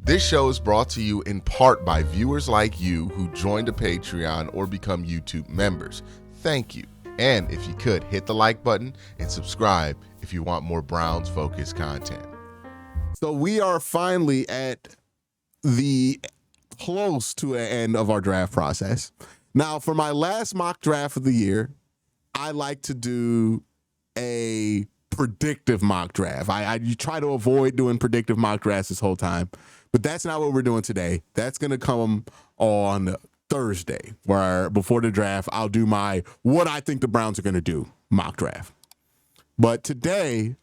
This show is brought to you in part by viewers like you who joined a Patreon or become YouTube members. Thank you. And if you could, hit the like button and subscribe if you want more Browns-focused content. So we are finally at the close to an end of our draft process. Now, for my last mock draft of the year, I like to do a predictive mock draft. I try to avoid doing predictive mock drafts this whole time, but that's not what we're doing today. That's going to come on Thursday, where before the draft, I'll do my what I think the Browns are going to do mock draft. But today,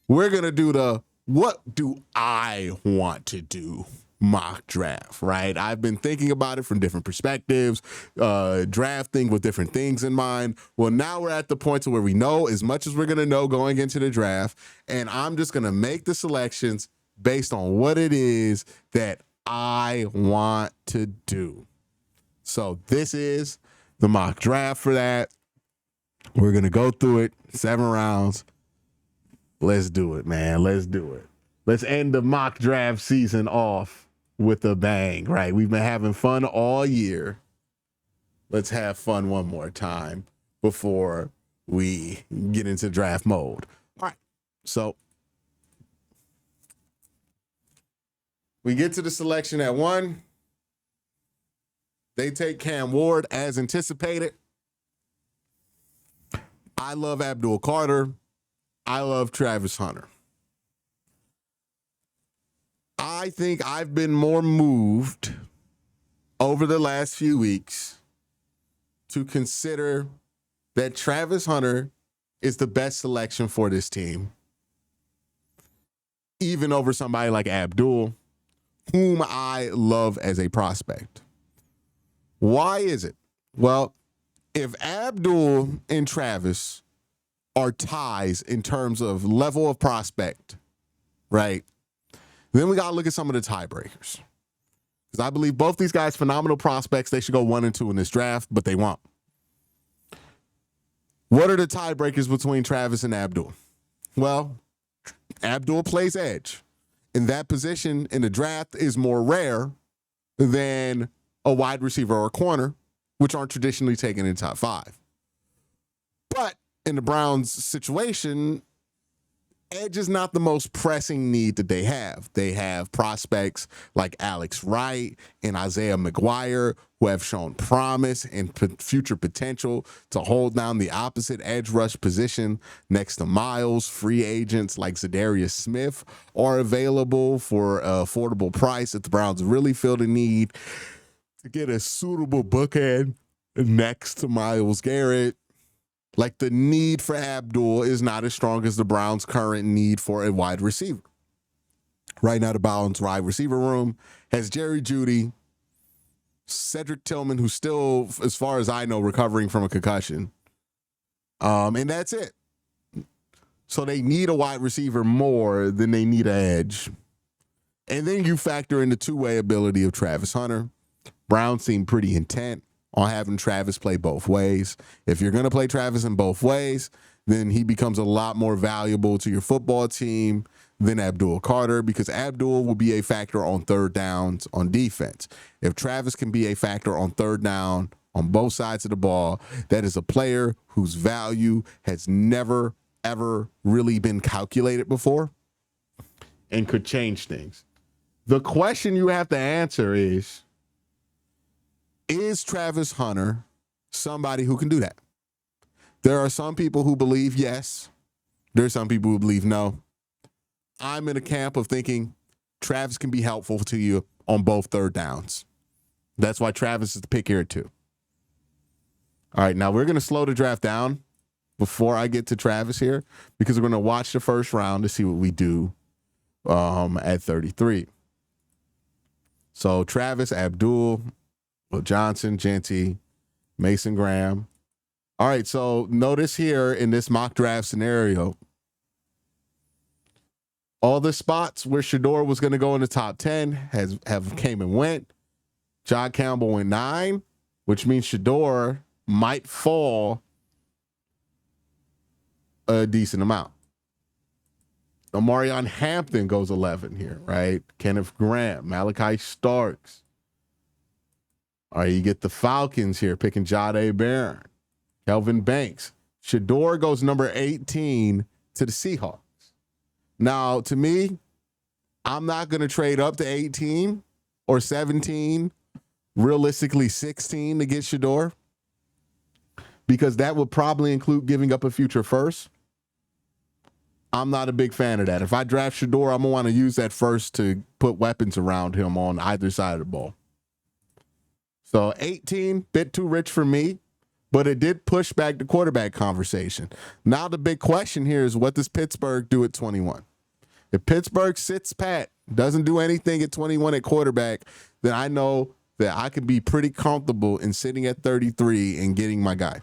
we're going to do the what do I want to do mock draft, right? I've been thinking about it from different perspectives, drafting with different things in mind. Well, now we're at the point to where we know as much as we're going to know going into the draft, and I'm just going to make the selections based on what it is that I want to do. So this is the mock draft for that. We're going to go through it, 7 rounds. Let's do it, man. Let's do it. Let's end the mock draft season off with a bang, right? We've been having fun all year. Let's have fun one more time before we get into draft mode. All right. So we get to the selection at 1. They take Cam Ward as anticipated. I love Abdul Carter. I love Travis Hunter. I think I've been more moved over the last few weeks to consider that Travis Hunter is the best selection for this team, even over somebody like Abdul, whom I love as a prospect. Why is it? Well, if Abdul and Travis are ties in terms of level of prospect, right? Then we got to look at some of the tiebreakers. Because I believe both these guys, phenomenal prospects. They should go 1 and 2 in this draft, but they won't. What are the tiebreakers between Travis and Abdul? Well, Abdul plays edge. And that position in the draft is more rare than a wide receiver or a corner, which aren't traditionally taken in top 5. But in the Browns situation, edge is not the most pressing need that they have. They have prospects like Alex Wright and Isaiah McGuire who have shown promise and future potential to hold down the opposite edge rush position next to Miles. Free agents like Zadarius Smith are available for an affordable price if the Browns really feel the need to get a suitable bookend next to Myles Garrett. Like, the need for Abdul is not as strong as the Browns' current need for a wide receiver. Right now, the Browns' wide receiver room has Jerry Jeudy, Cedric Tillman, who's still, as far as I know, recovering from a concussion. And that's it. So they need a wide receiver more than they need an edge. And then you factor in the two-way ability of Travis Hunter. Browns seem pretty intent on having Travis play both ways. If you're going to play Travis in both ways, then he becomes a lot more valuable to your football team than Abdul Carter, because Abdul will be a factor on third downs on defense. If Travis can be a factor on third down on both sides of the ball, that is a player whose value has never, ever really been calculated before and could change things. The question you have to answer is Travis Hunter somebody who can do that? There are some people who believe yes. There are some people who believe no. I'm in a camp of thinking Travis can be helpful to you on both third downs. That's why Travis is the pick here too. All right, now we're going to slow the draft down before I get to Travis here, because we're going to watch the first round to see what we do at 33. So Travis, Abdul, Johnson, Genty, Mason Graham. All right, so notice here in this mock draft scenario, all the spots where Shedeur was going to go in the top 10 have came and went. John Campbell went 9, which means Shedeur might fall a decent amount. Omarion Hampton goes 11 here, right? Kenneth Grant, Malachi Starks. All right, you get the Falcons here picking Jahdae Barron, Kelvin Banks. Shador goes number 18 to the Seahawks. Now, to me, I'm not going to trade up to 18 or 17, realistically 16 to get Shador, because that would probably include giving up a future first. I'm not a big fan of that. If I draft Shador, I'm going to want to use that first to put weapons around him on either side of the ball. So 18, bit too rich for me, but it did push back the quarterback conversation. Now the big question here is, what does Pittsburgh do at 21? If Pittsburgh sits pat, doesn't do anything at 21 at quarterback, then I know that I could be pretty comfortable in sitting at 33 and getting my guy.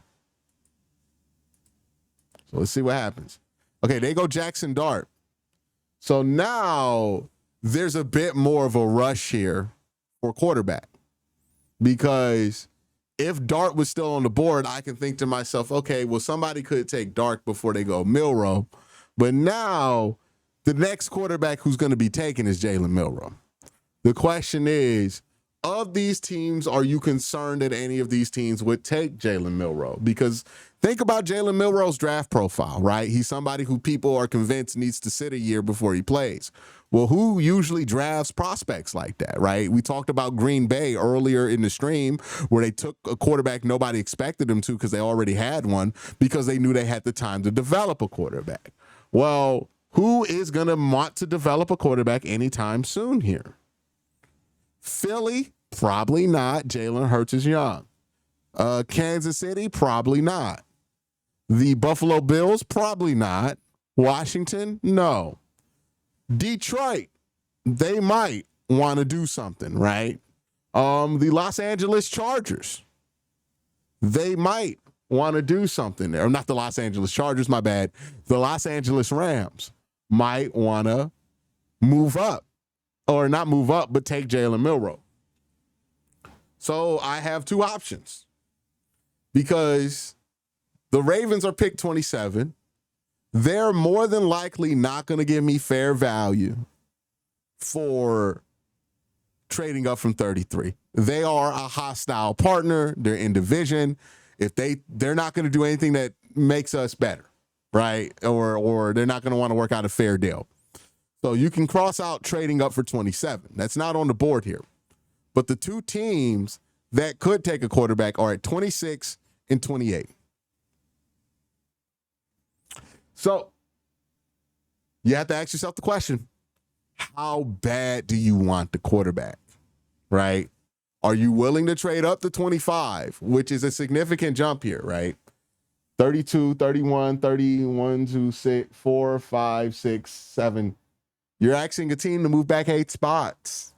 So let's see what happens. Okay, they go Jackson Dart. So now there's a bit more of a rush here for quarterback, because if Dart was still on the board, I can think to myself, okay, well, somebody could take Dart before they go Milroe. But now the next quarterback who's going to be taken is Jalen Milroe. The question is, of these teams, are you concerned that any of these teams would take Jalen Milroe? Because think about Jalen Milroe's draft profile, right? He's somebody who people are convinced needs to sit a year before he plays. Well, who usually drafts prospects like that, right? We talked about Green Bay earlier in the stream, where they took a quarterback nobody expected them to because they already had one, because they knew they had the time to develop a quarterback. Well, who is going to want to develop a quarterback anytime soon here? Philly, probably not. Jalen Hurts is young. Kansas City, probably not. The Buffalo Bills, probably not. Washington, no. Detroit, they might want to do something, right? The Los Angeles Chargers, they might want to do something there. Or not the Los Angeles Chargers, my bad. The Los Angeles Rams might want to move up. Or not move up, but take Jalen Milroe. So I have two options, because the Ravens are picked 27. They're more than likely not going to give me fair value for trading up from 33. They are a hostile partner. They're in division. If they're not going to do anything that makes us better, right? Or they're not going to want to work out a fair deal. So you can cross out trading up for 27. That's not on the board here. But the two teams that could take a quarterback are at 26 and 28. So you have to ask yourself the question, how bad do you want the quarterback, right? Are you willing to trade up to 25, which is a significant jump here, right? 32, 31, 31, 2, 6, 4, 5, 6, 7. You're asking a team to move back 8 spots.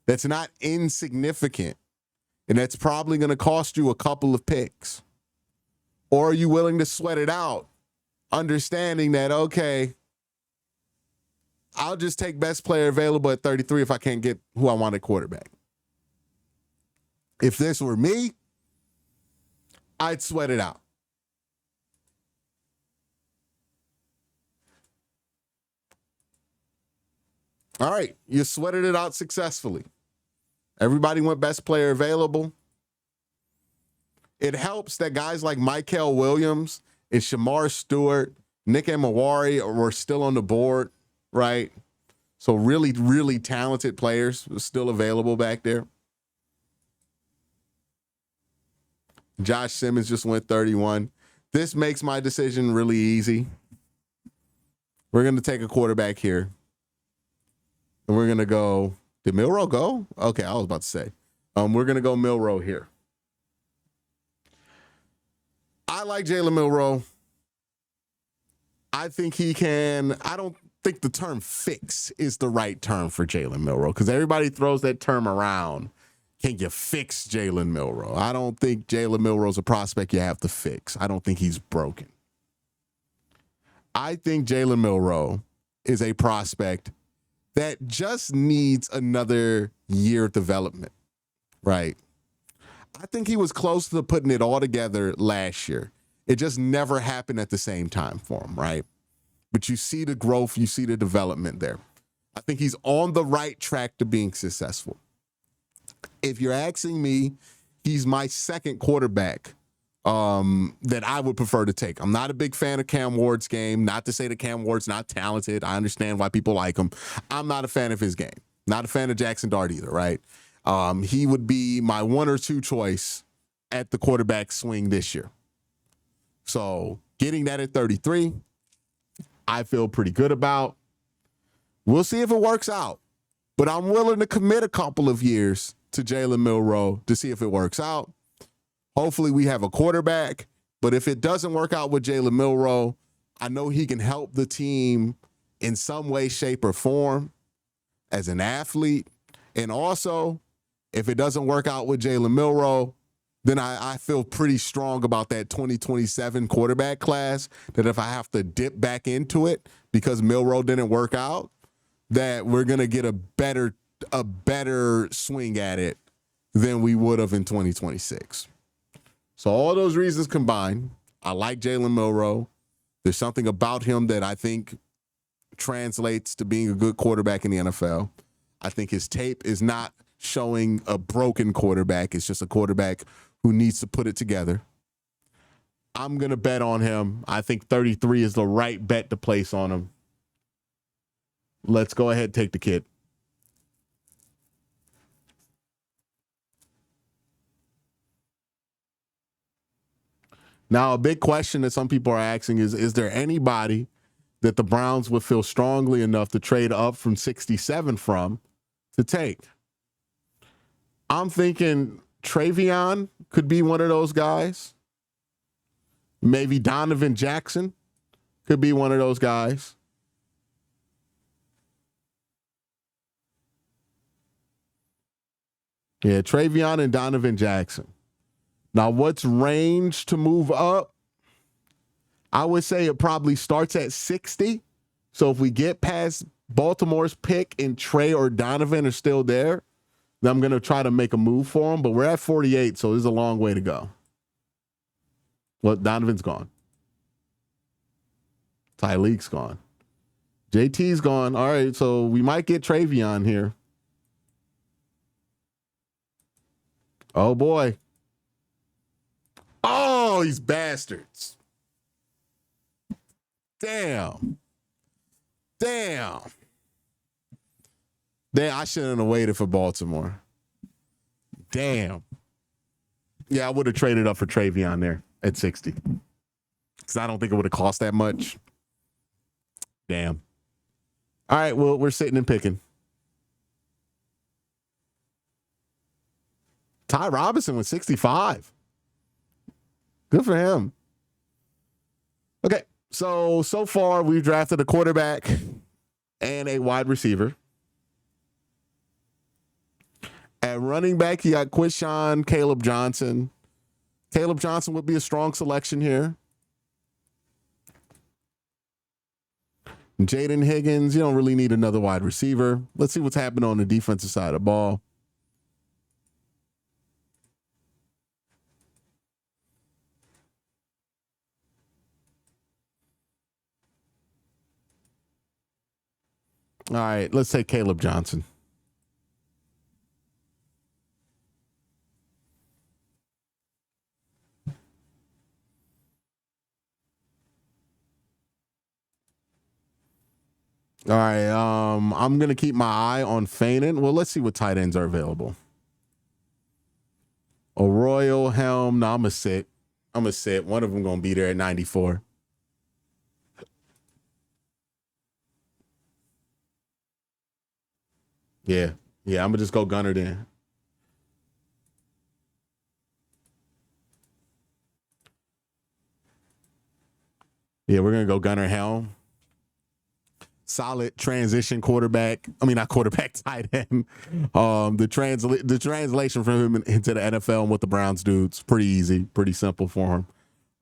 That's not insignificant. And that's probably going to cost you a couple of picks. Or are you willing to sweat it out, understanding that, okay, I'll just take best player available at 33 if I can't get who I want at quarterback? If this were me, I'd sweat it out. All right, you sweated it out successfully. Everybody went best player available. It helps that guys like Mykel Williams and Shamar Stewart, Nick Amawari were still on the board, right? So really, really talented players were still available back there. Josh Simmons just went 31. This makes my decision really easy. We're going to take a quarterback here. And we're going to go, did Milroe go? Okay, I was about to say. We're going to go Milroe here. I like Jalen Milroe. I think he can, I don't think the term fix is the right term for Jalen Milroe, because everybody throws that term around. Can you fix Jalen Milroe? I don't think Jalen Milroe's a prospect you have to fix. I don't think he's broken. I think Jalen Milroe is a prospect that just needs another year of development, right? I think he was close to putting it all together last year. It just never happened at the same time for him, right? but you see the growth, you see the development there. I think he's on the right track to being successful. If you're asking me, he's my second quarterback that I would prefer to take. I'm not a big fan of Cam Ward's game. Not to say that Cam Ward's not talented. I understand why people like him. I'm not a fan of his game. Not a fan of Jackson Dart either, right? He would be my 1 or 2 choice at the quarterback swing this year. So getting that at 33, I feel pretty good about. We'll see if it works out. But I'm willing to commit a couple of years to Jalen Milroe to see if it works out. Hopefully we have a quarterback. But if it doesn't work out with Jalen Milroe, I know he can help the team in some way, shape, or form as an athlete. And also, if it doesn't work out with Jalen Milroe, then I feel pretty strong about that 2027 quarterback class, that if I have to dip back into it because Milroe didn't work out, that we're going to get a better swing at it than we would have in 2026. So all those reasons combined, I like Jalen Milroe. There's something about him that I think translates to being a good quarterback in the NFL. I think his tape is not showing a broken quarterback. It's just a quarterback who needs to put it together. I'm going to bet on him. I think 33 is the right bet to place on him. Let's go ahead and take the kid. Now, a big question that some people are asking is there anybody that the Browns would feel strongly enough to trade up from 67 from to take? I'm thinking Travion could be one of those guys. Maybe Donovan Jackson could be one of those guys. Yeah, Travion and Donovan Jackson. Now, what's range to move up? I would say it probably starts at 60. So if we get past Baltimore's pick and Trey or Donovan are still there, then I'm going to try to make a move for them. But we're at 48, so there's a long way to go. Well, Donovan's gone. Tyleek's gone. JT's gone. All right, so we might get Travion here. Oh, boy. Oh, these bastards. Damn. I shouldn't have waited for Baltimore. Damn. Yeah, I would have traded up for Travion there at 60. Because I don't think it would have cost that much. Damn. All right, well, we're sitting and picking. Ty Robinson with 65. Good for him. Okay, so far we've drafted a quarterback and a wide receiver. At running back, you got Quincy, Caleb Johnson. Caleb Johnson would be a strong selection here. Jaden Higgins, you don't really need another wide receiver. Let's see what's happening on the defensive side of the ball. All right, let's take Caleb Johnson. All right, I'm going to keep my eye on Fanon. Well, let's see what tight ends are available. Arroyo, Helm. No, I'm going to sit. One of them going to be there at 94. Yeah, I'm going to just go gunner then. Yeah, we're going to go gunner Helm. Solid transition quarterback. I mean, not quarterback, tight end. The translation from him into the NFL and what the Browns do, it's pretty easy, pretty simple for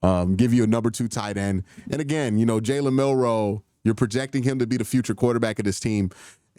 him. Give you a number 2 tight end. And again, Jalen Milroe, you're projecting him to be the future quarterback of this team.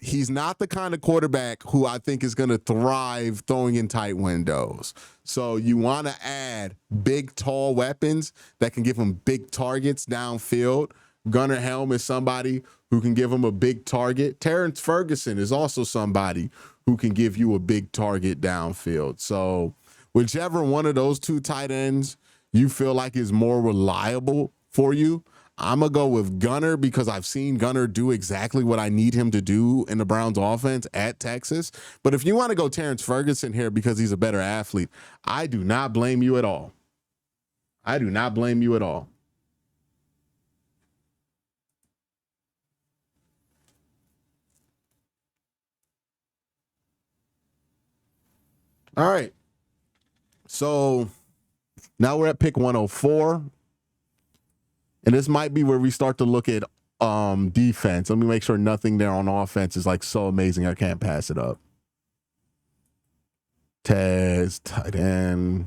He's not the kind of quarterback who I think is going to thrive throwing in tight windows. So you want to add big, tall weapons that can give him big targets downfield. Gunnar Helm is somebody who can give him a big target. Terrence Ferguson is also somebody who can give you a big target downfield. So whichever one of those two tight ends you feel like is more reliable for you, I'm going to go with Gunnar because I've seen Gunnar do exactly what I need him to do in the Browns offense at Texas. But if you want to go Terrence Ferguson here because he's a better athlete, I do not blame you at all. I do not blame you at all. All right. So now we're at pick 104. And this might be where we start to look at defense. Let me make sure nothing there on offense is like so amazing I can't pass it up. Tez, tight end.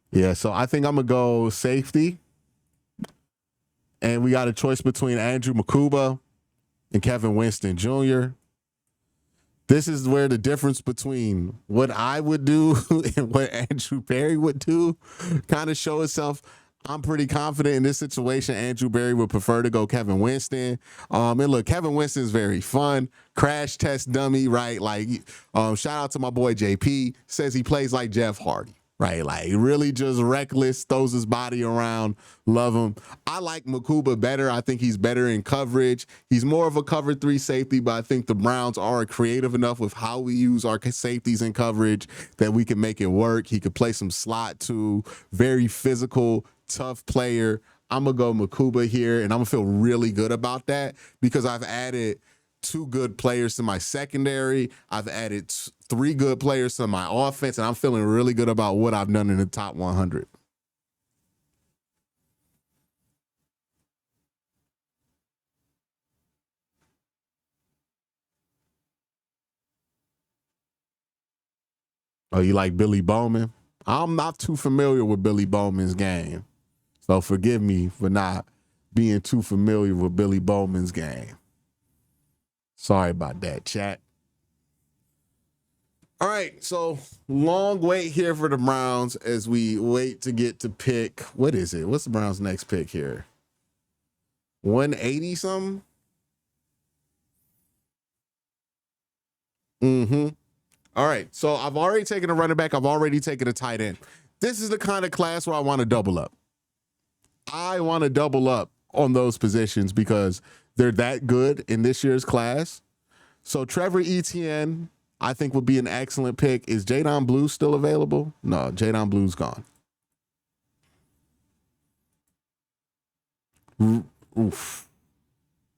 Yeah, so I think I'm going to go safety. And we got a choice between Andrew Makuba and Kevin Winston Jr. This is where the difference between what I would do and what Andrew Berry would do kind of show itself. I'm pretty confident in this situation. Andrew Berry would prefer to go Kevin Winston. And look, Kevin Winston is very fun. Crash test dummy, right? Like, shout out to my boy JP. Says he plays like Jeff Hardy, right? Like, really just reckless, throws his body around. Love him. I like Makuba better. I think he's better in coverage. He's more of a cover 3 safety, but I think the Browns are creative enough with how we use our safeties in coverage that we can make it work. He could play some slot too. Very physical, tough player. I'm going to go Makuba here, and I'm going to feel really good about that because I've added 2 good players to my secondary. I've added 3 good players to my offense, and I'm feeling really good about what I've done in the top 100. Oh, you like Billy Bowman? I'm not too familiar with Billy Bowman's game, so forgive me for not being too familiar with Billy Bowman's game. Sorry about that, chat. All right, so long wait here for the Browns as we wait to get to pick. What is it? What's the Browns' next pick here? 180 something? Mm-hmm. All right, so I've already taken a running back. I've already taken a tight end. This is the kind of class where I want to double up. I want to double up on those positions because they're that good in this year's class. So Trevor Etienne, I think, would be an excellent pick. Is Jadon Blue still available? No, Jadon Blue's gone. Oof.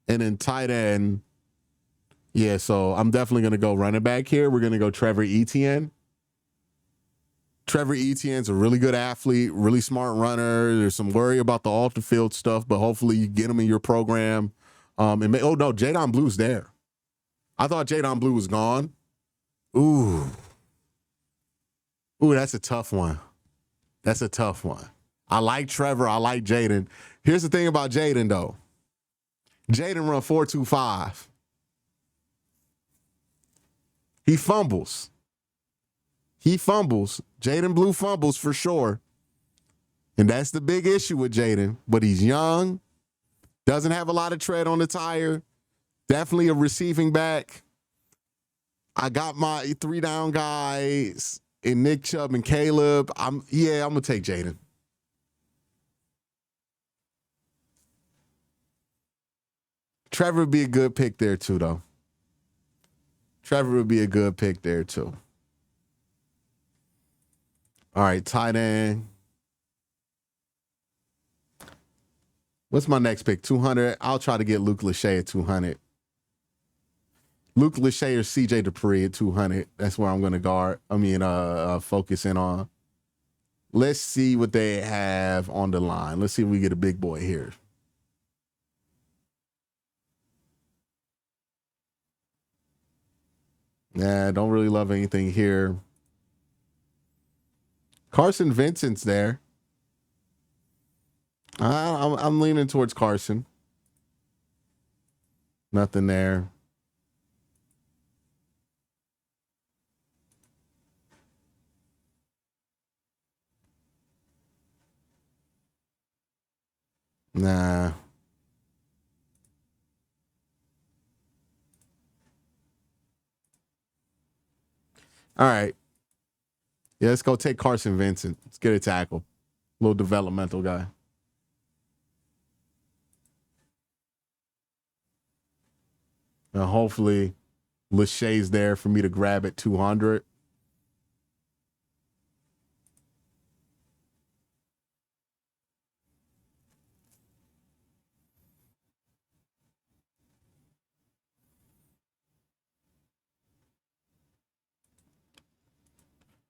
And then tight end. Yeah, so I'm definitely going to go running back here. We're going to go Trevor Etienne. Trevor Etienne's a really good athlete, really smart runner. There's some worry about the off the field stuff, but hopefully you get him in your program. Oh no, Jadon Blue's there. I thought Jadon Blue was gone. Ooh, that's a tough one. That's a tough one. I like Trevor. I like Jaden. Here's the thing about Jaden, though. Jaden run 4.25. He fumbles. Jaden Blue fumbles for sure. And that's the big issue with Jaden. But he's young, doesn't have a lot of tread on the tire, definitely a receiving back. I got my 3 down guys in Nick Chubb and Caleb. I'm going to take Jaden. Trevor would be a good pick there too, though. All right, tight end. What's my next pick? 200. I'll try to get Luke Lachey at 200. Luke Lachey or CJ Dupree at 200. That's where I'm going to focus in on. Let's see what they have on the line. Let's see if we get a big boy here. Nah, don't really love anything here. Carson Vincent's there. I'm leaning towards Carson. Nothing there. Nah. All right. Yeah, let's go take Carson Vincent. Let's get a tackle. Little developmental guy. And hopefully Lachey's there for me to grab at 200.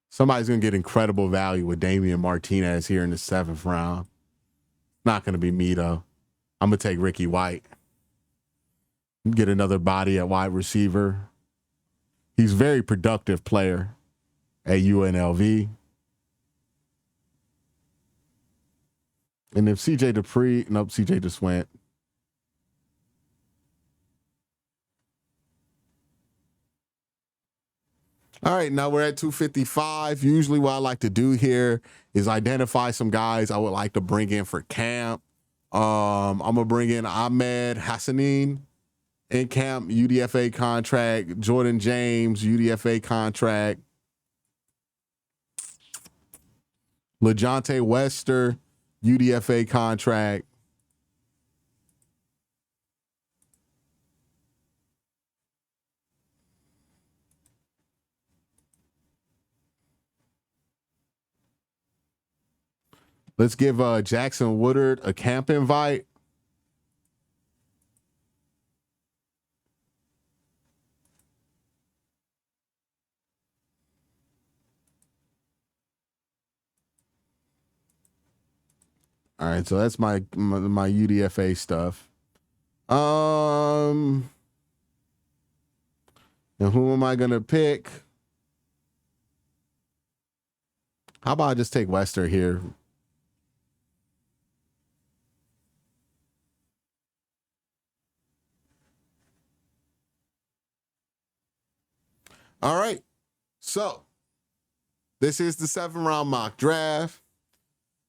Somebody's going to get incredible value with Damian Martinez here in the 7th round. Not going to be me, though. I'm going to take Ricky White. Get another body at wide receiver. He's a very productive player at UNLV. And if CJ Dupree, nope, CJ just went. All right, now we're at 255. Usually what I like to do here is identify some guys I would like to bring in for camp. I'm going to bring in Ahmed Hassanin in camp, UDFA contract. Jordan James, UDFA contract. LaJohntay Wester, UDFA contract. Let's give Jackson Woodard a camp invite. All right, so that's my UDFA stuff. And who am I gonna pick? How about I just take Wester here? All right. So this is the 7th round mock draft.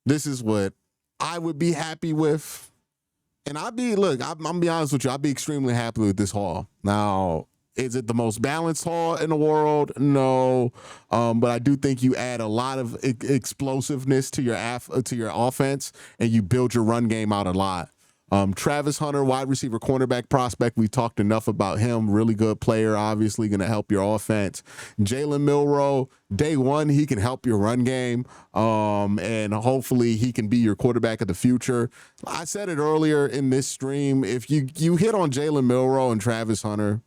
This is what I would be happy with. And I'm gonna be honest with you, I'd be extremely happy with this haul. Now, is it the most balanced haul in the world? No. But I do think you add a lot of explosiveness to your offense, and you build your run game out a lot. Travis Hunter, wide receiver, cornerback prospect. We talked enough about him. Really good player, obviously going to help your offense. Jalen Milroe, day one, he can help your run game, and hopefully he can be your quarterback of the future. I said it earlier in this stream. If you hit on Jalen Milroe and Travis Hunter,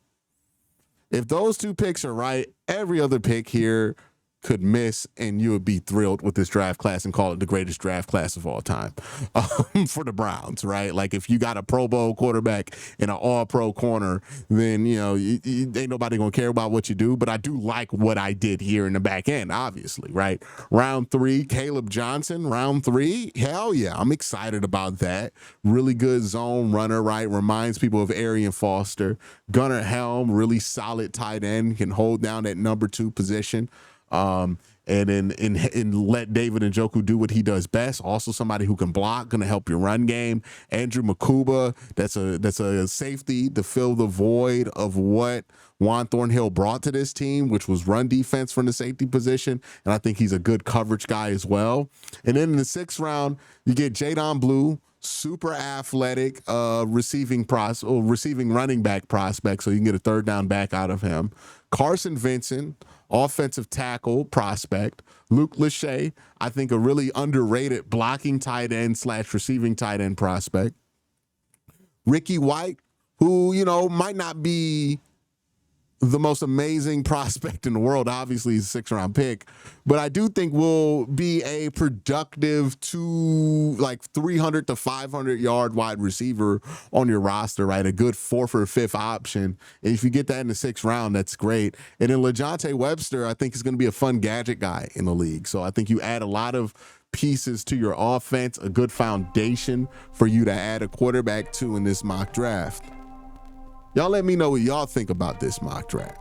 if those two picks are right, every other pick here could miss, and you would be thrilled with this draft class and call it the greatest draft class of all time for the Browns, right? Like if you got a Pro Bowl quarterback and an All-Pro corner, then ain't nobody gonna care about what you do. But I do like what I did here in the back end, obviously, right? Round 3, Caleb Johnson. Round 3, hell yeah, I'm excited about that. Really good zone runner, right? Reminds people of Arian Foster. Gunnar Helm, really solid tight end, can hold down that number 2 position. And let David Njoku do what he does best. Also somebody who can block, going to help your run game. Andrew Makuba, that's a safety to fill the void of what Juan Thornhill brought to this team, which was run defense from the safety position. And I think he's a good coverage guy as well. And then in the 6th round, you get Jadon Blue, super athletic receiving running back prospect, so you can get a 3rd down back out of him. Carson Vincent, offensive tackle prospect. Luke Lachey, I think a really underrated blocking tight end / receiving tight end prospect. Ricky White, who, might not be the most amazing prospect in the world. Obviously, he's a 6th round pick, but I do think will be a productive 300 to 500 yard wide receiver on your roster, right? A good 4th or 5th option. And if you get that in the 6th round, that's great. And then LaJohntay Webster, I think is going to be a fun gadget guy in the league. So I think you add a lot of pieces to your offense, a good foundation for you to add a quarterback to in this mock draft. Y'all let me know what y'all think about this mock draft.